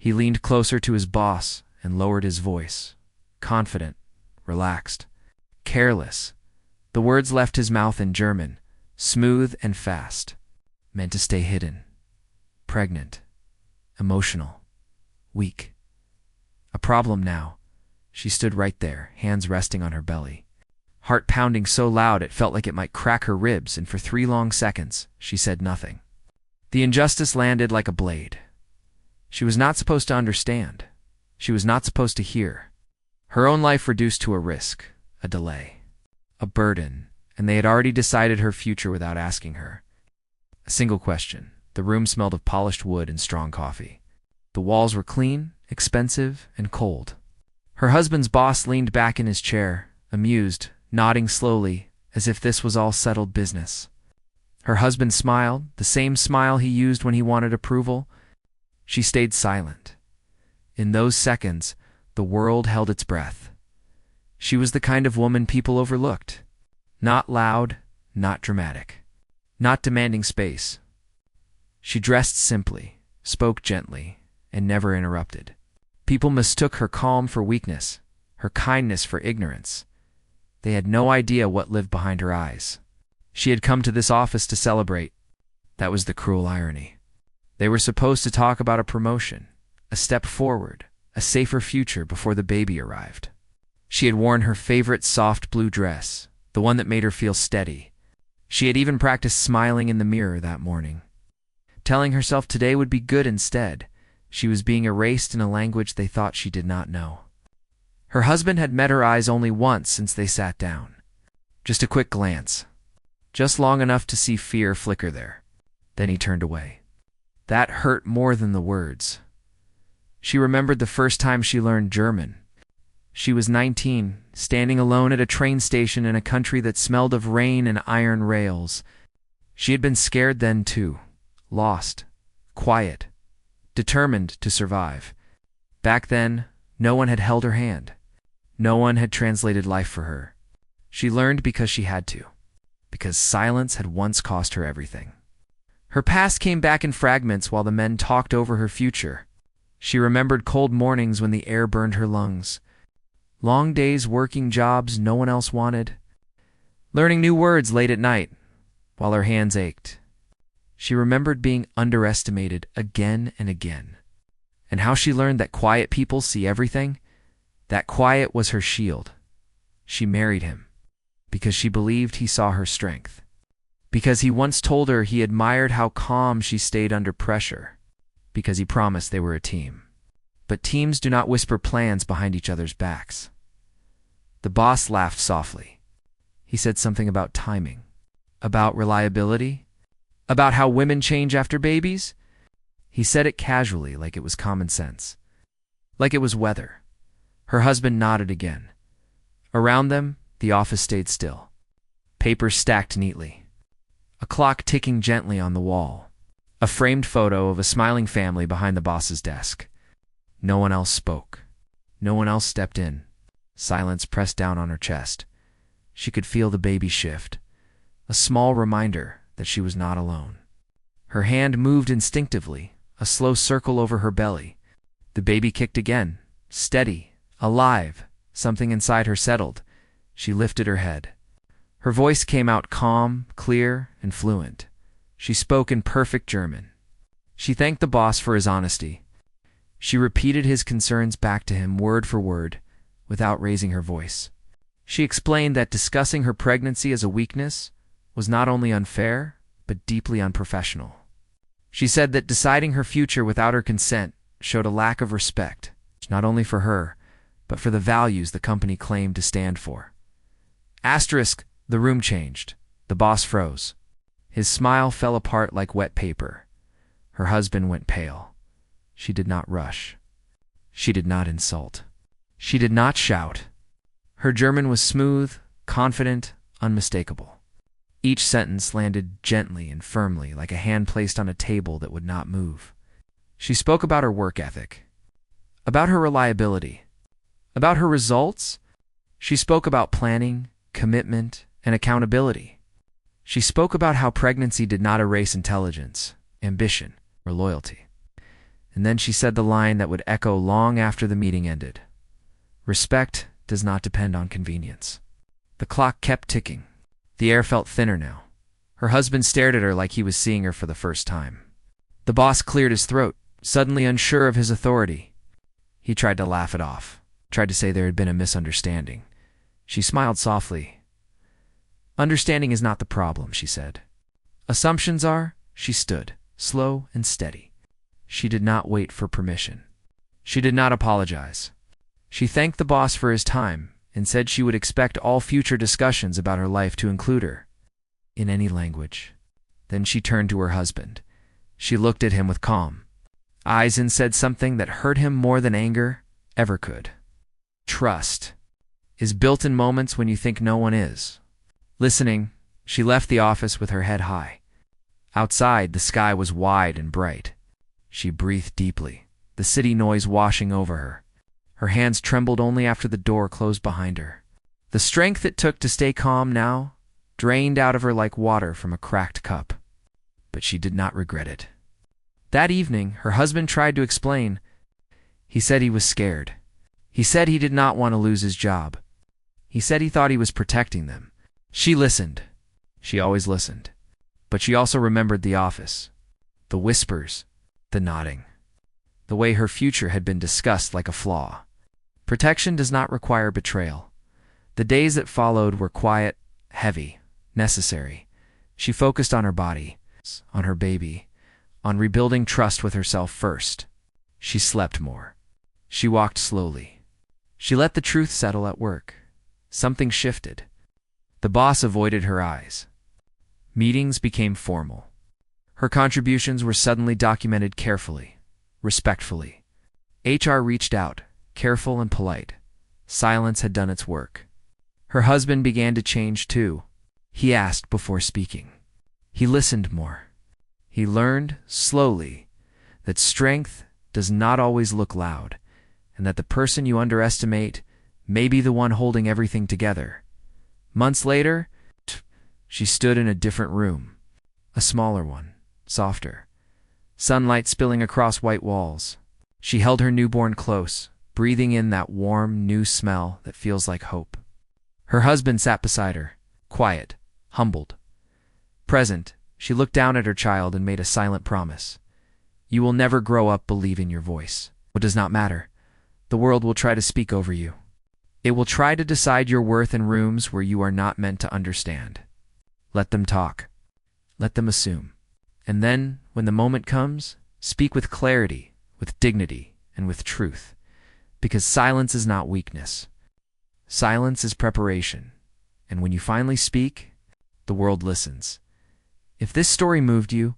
He leaned closer to his boss and lowered his voice. Confident, relaxed, careless. The words left his mouth in German, smooth and fast. Meant to stay hidden. Pregnant. Emotional. Weak. A problem now. She stood right there, hands resting on her belly. Heart pounding so loud it felt like it might crack her ribs, and for 3 long seconds, she said nothing. The injustice landed like a blade. She was not supposed to understand. She was not supposed to hear. Her own life reduced to a risk, a delay, a burden, and they had already decided her future without asking her. A single question. The room smelled of polished wood and strong coffee. The walls were clean, expensive, and cold. Her husband's boss leaned back in his chair, amused, nodding slowly, as if this was all settled business. Her husband smiled, the same smile he used when he wanted approval. She stayed silent. In those seconds, the world held its breath. She was the kind of woman people overlooked. Not loud, not dramatic, not demanding space. She dressed simply, spoke gently, and never interrupted. People mistook her calm for weakness, her kindness for ignorance. They had no idea what lived behind her eyes. She had come to this office to celebrate. That was the cruel irony. They were supposed to talk about a promotion, a step forward, a safer future before the baby arrived. She had worn her favorite soft blue dress, the one that made her feel steady. She had even practiced smiling in the mirror that morning. Telling herself today would be good instead, she was being erased in a language they thought she did not know. Her husband had met her eyes only once since they sat down. Just a quick glance. Just long enough to see fear flicker there. Then he turned away. That hurt more than the words. She remembered the first time she learned German. She was 19, standing alone at a train station in a country that smelled of rain and iron rails. She had been scared then too, lost, quiet, determined to survive. Back then, no one had held her hand. No one had translated life for her. She learned because she had to, because silence had once cost her everything. Her past came back in fragments while the men talked over her future. She remembered cold mornings when the air burned her lungs, long days working jobs no one else wanted, learning new words late at night while her hands ached. She remembered being underestimated again and again, and how she learned that quiet people see everything. That quiet was her shield. She married him because she believed he saw her strength, because he once told her he admired how calm she stayed under pressure, because he promised they were a team. But teams do not whisper plans behind each other's backs. The boss laughed softly. He said something about timing, about reliability, about how women change after babies. He said it casually, like it was common sense, like it was weather. Her husband nodded again. Around them, the office stayed still. Papers stacked neatly. A clock ticking gently on the wall. A framed photo of a smiling family behind the boss's desk. No one else spoke. No one else stepped in. Silence pressed down on her chest. She could feel the baby shift, a small reminder that she was not alone. Her hand moved instinctively, a slow circle over her belly. The baby kicked again, steady, alive. Something inside her settled. She lifted her head. Her voice came out calm, clear, and fluent. She spoke in perfect German. She thanked the boss for his honesty. She repeated his concerns back to him word for word, without raising her voice. She explained that discussing her pregnancy as a weakness was not only unfair, but deeply unprofessional. She said that deciding her future without her consent showed a lack of respect, not only for her, but for the values the company claimed to stand for. Asterisk, the room changed. The boss froze. His smile fell apart like wet paper. Her husband went pale. She did not rush. She did not insult. She did not shout. Her German was smooth, confident, unmistakable. Each sentence landed gently and firmly, like a hand placed on a table that would not move. She spoke about her work ethic, about her reliability, about her results. She spoke about planning, commitment, and accountability. She spoke about how pregnancy did not erase intelligence, ambition, or loyalty. And then she said the line that would echo long after the meeting ended. Respect does not depend on convenience. The clock kept ticking. The air felt thinner now. Her husband stared at her like he was seeing her for the first time. The boss cleared his throat, suddenly unsure of his authority. He tried to laugh it off, tried to say there had been a misunderstanding. She smiled softly. Understanding is not the problem, she said. Assumptions are. She stood, slow and steady. She did not wait for permission. She did not apologize. She thanked the boss for his time and said she would expect all future discussions about her life to include her, in any language. Then she turned to her husband. She looked at him with calm eyes and said something that hurt him more than anger ever could. Trust is built in moments when you think no one is. Listening, she left the office with her head high. Outside, the sky was wide and bright. She breathed deeply, the city noise washing over her. Her hands trembled only after the door closed behind her. The strength it took to stay calm now drained out of her like water from a cracked cup. But she did not regret it. That evening, her husband tried to explain. He said he was scared. He said he did not want to lose his job. He said he thought he was protecting them. She listened. She always listened. But she also remembered the office, the whispers, the nodding, the way her future had been discussed like a flaw. Protection does not require betrayal. The days that followed were quiet, heavy, necessary. She focused on her body, on her baby, on rebuilding trust with herself first. She slept more. She walked slowly. She let the truth settle at work. Something shifted. The boss avoided her eyes. Meetings became formal. Her contributions were suddenly documented carefully, respectfully. HR reached out, careful and polite. Silence had done its work. Her husband began to change too. He asked before speaking. He listened more. He learned, slowly, that strength does not always look loud, and that the person you underestimate may be the one holding everything together. Months later, she stood in a different room, a smaller one, softer, sunlight spilling across white walls. She held her newborn close, breathing in that warm, new smell that feels like hope. Her husband sat beside her, quiet, humbled. Present, she looked down at her child and made a silent promise. You will never grow up believing your voice. It does not matter. The world will try to speak over you. It will try to decide your worth in rooms where you are not meant to understand. Let them talk. Let them assume. And then, when the moment comes, speak with clarity, with dignity, and with truth. Because silence is not weakness. Silence is preparation. And when you finally speak, the world listens. If this story moved you,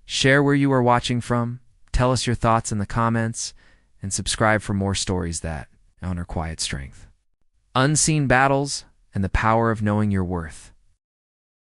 share where you are watching from, tell us your thoughts in the comments, and subscribe for more stories that honor quiet strength. Unseen battles and the power of knowing your worth.